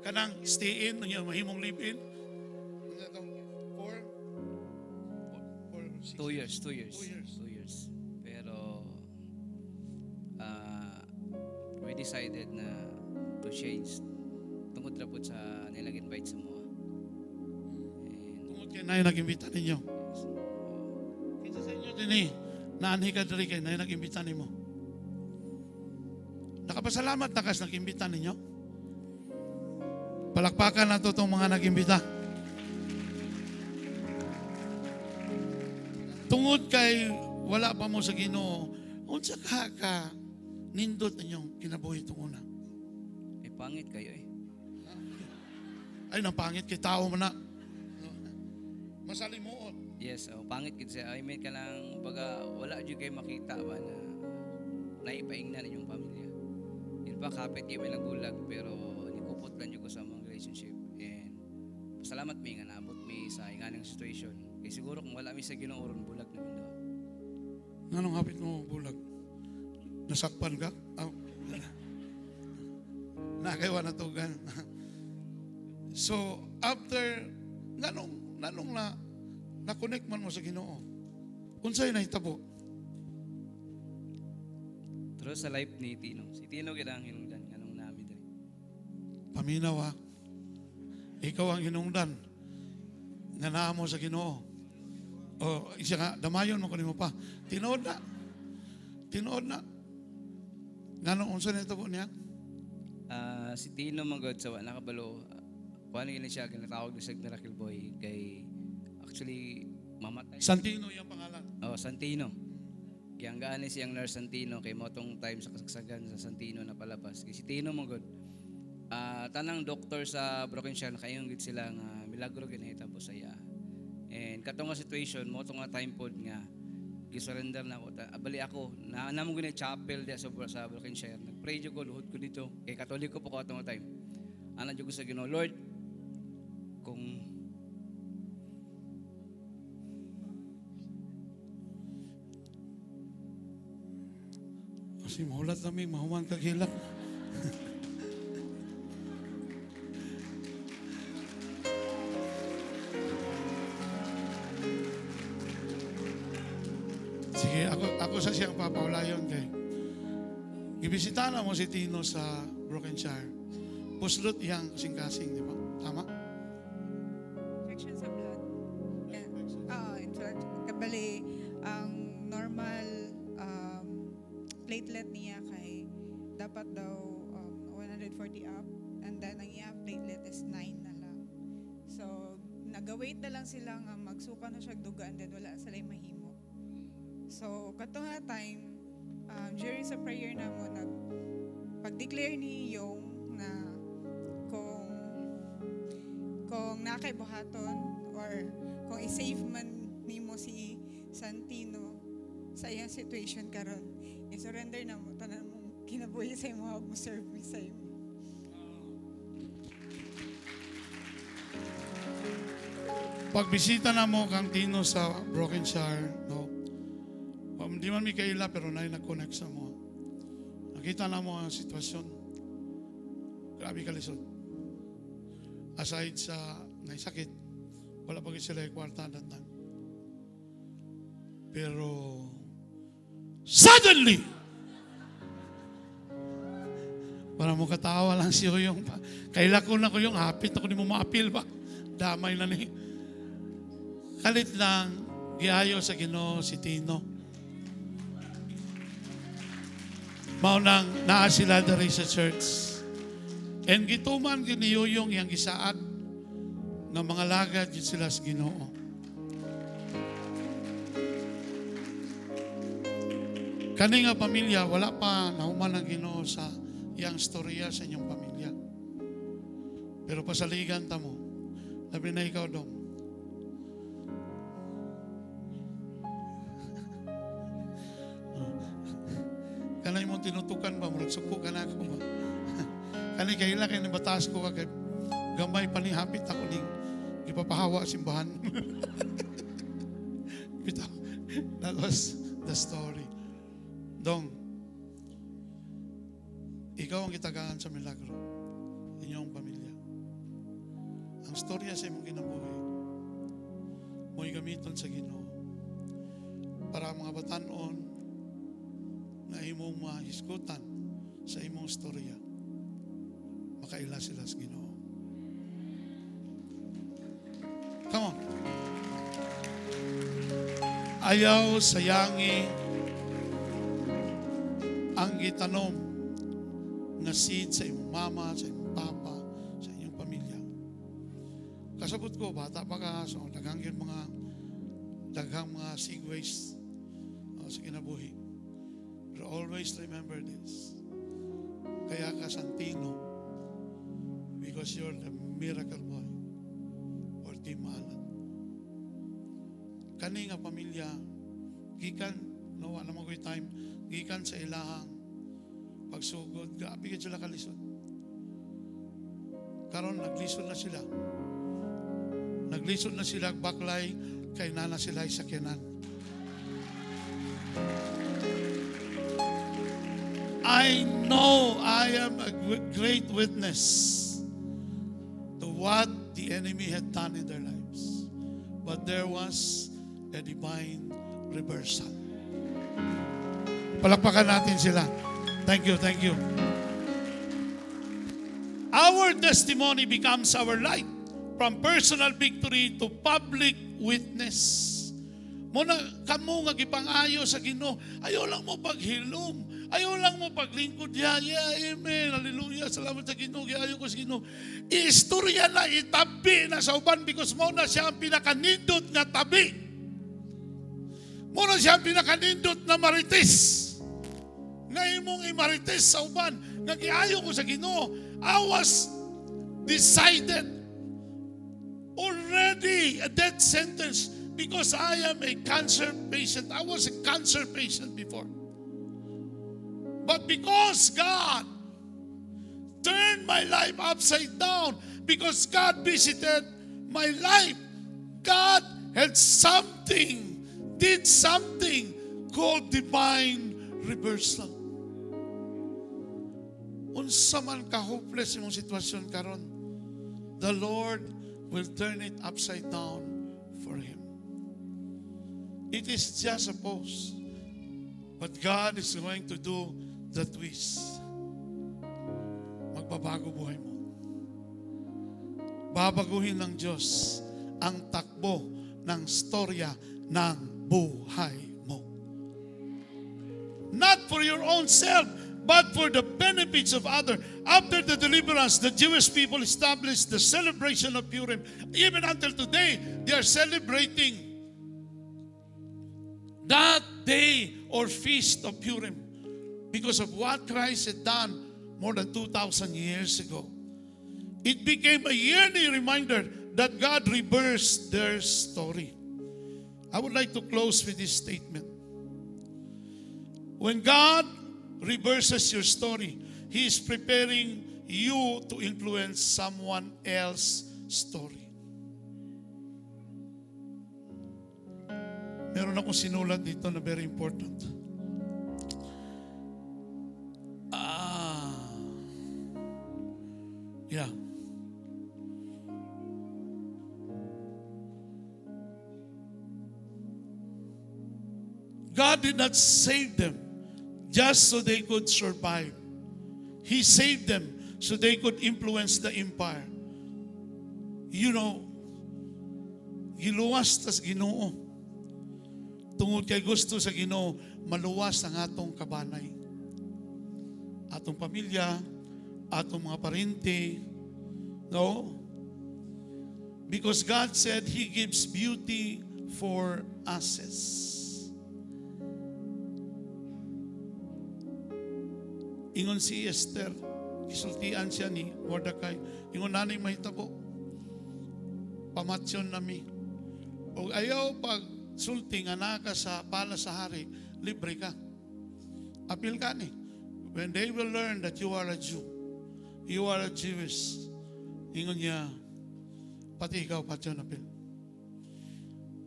Kanang stay in, unya mahimong live in. Unsa to? 2 years. 2 years. 2 years. Pero we decided na to change tungod ra pud sa nilang invite sa mga. Tungod kay naay nag-imbita ninyo. Kinsa sa inyo din eh, naanhi ka diri kay naay nag-imbita nimo. Nakapasalamat na kas nag-imbita ninyo. Palakpakan na to itong mga nag-imbita. Tungod kay wala pa mo sa Ginoo, unsa ka nindot ninyong kinabuhi itong una? Pangit kayo eh. Ay, nang pangit kay tao man na. Masalimuot. Yes, pangit gid siya. I mean kanang baga wala jud kay makita ba na naipaing na ninyong pamilya. In fact, kapit kayo may nagbulag pero nikupot lang jud ko sa mga relationship and salamat mi nga naabot mi sa inganang situation. Kay siguro kung wala mi sa Ginoo ron bulag na mundo. Anong hapit mo bulag? Nasakpan ka? Oh. Nakaiwa na to gan. So, after, nanong na-connect man mo sa Ginoo, unsay nahitabo? Pero sa life ni Tino, si Tino gid ang hinungdan nganong nami diri. Paminaw ha. Ikaw ang hinungdan nga naa mo sa Ginoo. O isa nga, damayon mo kanimo pa. Tinuod na. Tinuod na. Nganong unsa nahitabo niya? Si Tino magod sa wala nakabalo. Kuan gini siya ginatawag ni sa Miracle Boy kay actually mamatay. Santino yung pangalan. Oh, Santino. Yang gaani siyang nurse Santino kay motong time sa kasagsagan sa Santino na palabas. Kay si Tino magod. Tanang doktor sa Broken Shell kayong gid sila nga milagro ginahitabo sa iya. And katong nga situation mo tong nga time pod nga gisurrender na ako. Abali ako na namo gini chapel dia sa Broken Shell. Nagpray jud ko luhod ko dito. Kay Katoliko po ko atong time. Ana jud ko sa Ginoo, Lord, kung kasi mahulat namin, mahuman kagilak. Sige, ako sa siyang papawlayon kay ibisita na mo si Tino sa Brokenshire. Puslot iyang kasing-kasing, di ba? Tama? Infection sa blood. Kabali, ang normal platelet niya kay dapat daw 140 up, and then ang iyang platelet is 9 na lang. So, nag-wait na lang sila nga magsuka na siya duga, and then wala sila mahimo. So, kato nga time, during sa prayer na mo, pag-declare ni Yung na kung nakay buhaton or kung i-save man nimo si Santino sa iyang situation karon, i-surrender na mo tanan mo kinabuhi sa imo, mo serve mi sa imo. Pagbisita na mo kang Tino sa Brokenshire, no? Hindi man mi kaila pero na nag-connect sa mo. Nakita na mo ang sitwasyon. Grabe kalisod. Aside sa naisakit, wala pa sila yung kwarta that time. Pero suddenly, para mo katawa lang siya yung kaila ko na ko yung hapit ako ni mo maapil ba? Damay na ni. Kalit lang, giayo sa Ginoo si Tino. Maunang naa sila dari sa church. And gituman giniyuyong yang gisaad ng mga lagad yun sila sa Ginoo. Kani nga pamilya, wala pa nahuman ang Ginoo sa iyang storya sa inyong pamilya. Pero pasaligan ta mo, labi na ikaw dong. Kanay mong tinutukan ba? Murag suko ka na ako ba? Kani kaila kay nabataas ko kay gamay pa ni hapit ako ning ipapahawa simbahan. Bitaw. That was the story. Dong, ikaw ang kitagaan sa milagro. Inyong pamilya. Ang storya sa imong kinabuhi, mo'y gamiton sa Ginoo para mga batanon na imong mahisgutan sa imong storya, makaila sila sa Ginoo. Come on. Ayaw sayangi ang gitanom nga seed sa imong mama, sa imong papa, sa inyong pamilya. Kasabot ko, bata pa ka, so daghang mga segues sa kinabuhi. Pero always remember this. Kaya ka Santino, because you're the miracle boy or Team Alan. Kani nga pamilya, gikan, no, alam mo ko time, gikan sa ilahang pagsugod, grabe ka sila kalisod. Karon naglisod na sila. Naglisod na sila baklay, kay nana sila sakyanan. I know I am a great witness to what the enemy had done in their lives. But there was a divine reversal. Palakpakan natin sila. Thank you, thank you. Our testimony becomes our light. From personal victory to public witness. Muna kamo nga gipangayo sa Ginoo. Ayaw lang mo paghilom. Ayaw lang mo paglingkod. Yeah, amen. Hallelujah. Salamat sa Ginoo. Ayaw ko sa Ginoo. Istorya na itabi na sa uban because mo na siya ang pinakanindot nga tabi. Mo na siya ang pinakanindot na marites. Nga imong imarites sa uban. Nga giayo ko sa Ginoo. I was decided already a death sentence because I am a cancer patient. I was a cancer patient before. But because God turned my life upside down, because God visited my life, God had something, did something called divine reversal. Unsa man ka-hopeless imong sitwasyon karon, the Lord will turn it upside down for him. It is just a pose. But God is going to do the twist. Magbabago buhay mo. Babaguhin ng Diyos ang takbo ng storya ng buhay mo. Not for your own self, but for the benefits of others. After the deliverance, the Jewish people established the celebration of Purim. Even until today, they are celebrating that day or feast of Purim because of what Christ had done more than 2,000 years ago. It became a yearly reminder that God reversed their story. I would like to close with this statement. When God reverses your story, He is preparing you to influence someone else's story. Meron akong sinulat dito na very important. Yeah. God did not save them just so they could survive. He saved them so they could influence the empire. You know, giluwas tas Ginoo. Tungod kay gusto sa Ginoo, maluwas ang atong kabanay. Atong pamilya, atong mga parente. No? Because God said He gives beauty for ashes. Ingon si Esther, isultian siya ni Mordecai. Ingon nanay mahitabo, pamatsyon nami. O ayaw pag sulti nga naka sa pala sa hari, libre ka. Apil ka ni. When they will learn that you are a Jew, you are a Jewish, ingon niya, pati ikaw, patsyon apil.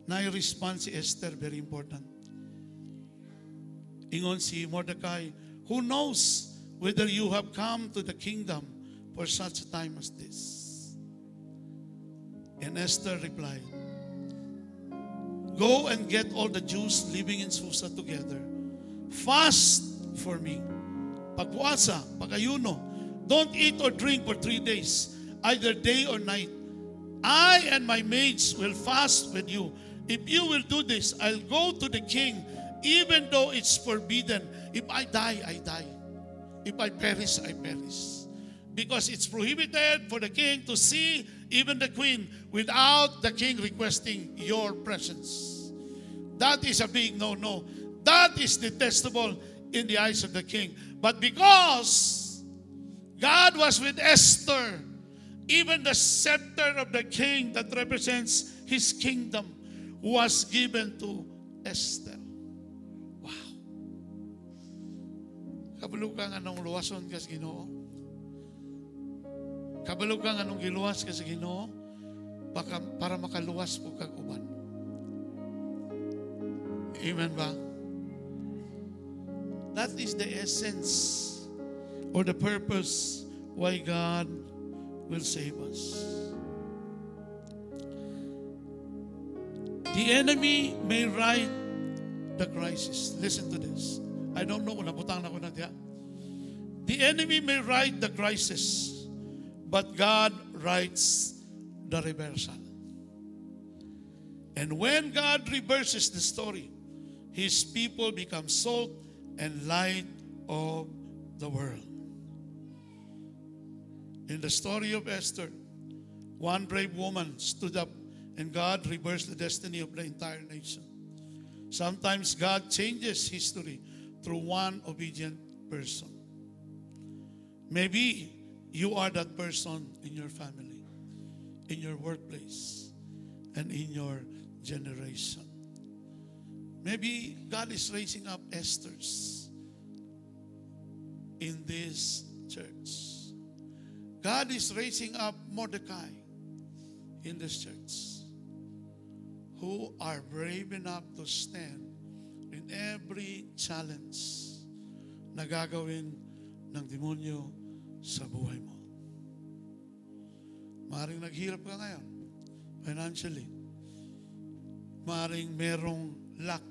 Na-response si Esther, very important. Ingon si Mordecai, who knows whether you have come to the kingdom for such a time as this? And Esther replied, go and get all the Jews living in Susa together. Fast for me. Pagpuasa, pag-ayuno. Don't eat or drink for 3 days, either day or night. I and my maids will fast with you. If you will do this, I'll go to the king, even though it's forbidden. If I die, I die. If I perish, I perish. Because it's prohibited for the king to see even the queen without the king requesting your presence. That is a big no-no. That is detestable in the eyes of the king. But because God was with Esther, even the scepter of the king that represents his kingdom was given to Esther. Kabalo ka nga nung luwason ka sa Ginoo. Kabalo ka nga nung giluwas ka sa Ginoo. para makaluwas po kag uban. Amen ba? That is the essence or the purpose why God will save us. The enemy may ride the crisis. Listen to this. I don't know kung nabutang na ko na diya. The enemy may ride the crisis, but God rides the reversal. And when God reverses the story, His people become salt and light of the world. In the story of Esther, one brave woman stood up and God reversed the destiny of the entire nation. Sometimes God changes history through one obedient person. Maybe you are that person in your family, in your workplace, and in your generation. Maybe God is raising up Esthers in this church. God is raising up Mordecai in this church who are brave enough to stand in every challenge na gagawin ng demonyo sa buhay mo. Maring naghirap ka ngayon financially. Maring merong lack.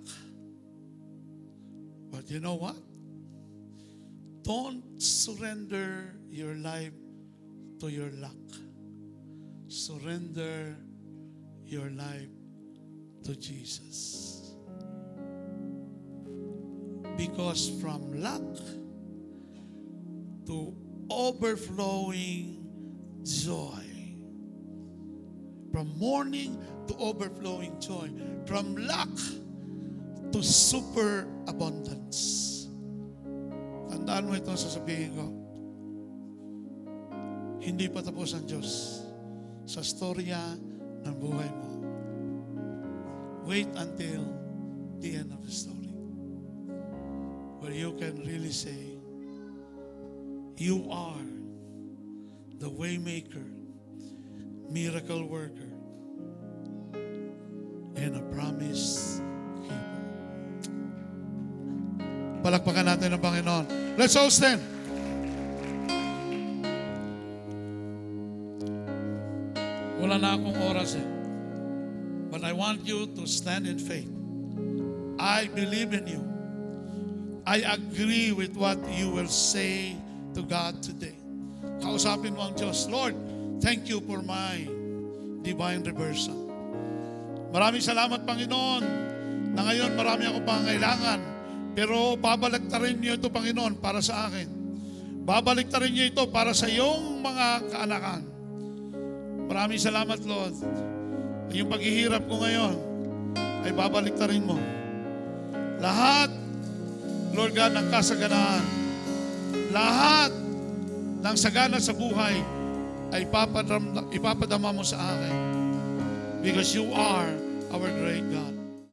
But you know what? Don't surrender your life to your lack. Surrender your life to Jesus. Because from lack to overflowing joy, from mourning to overflowing joy, from lack to super abundance. Tandaan mo ito, sasabihin ko. Hindi pa tapos ang Diyos sa storya ng buhay mo. Wait until the end of the story, where you can really say, you are the waymaker, miracle worker, and a promise keeper. Palakpakan natin ang Panginoon. Let's all stand. Wala na akong oras eh. But I want you to stand in faith. I believe in you. I agree with what you will say to God today. Kausapin mo ang Diyos. Lord, thank you for my divine reversal. Maraming salamat, Panginoon, na ngayon marami akong pangangailangan. Pero babaliktarin niyo ito, Panginoon, para sa akin. Babaliktarin niyo ito para sa iyong mga kaanakan. Maraming salamat, Lord. Yung paghihirap ko ngayon ay babaliktarin mo. Lahat, Lord God, ng kasaganaan, lahat ng sagana sa buhay ay ipapadama mo sa akin. Because you are our great God.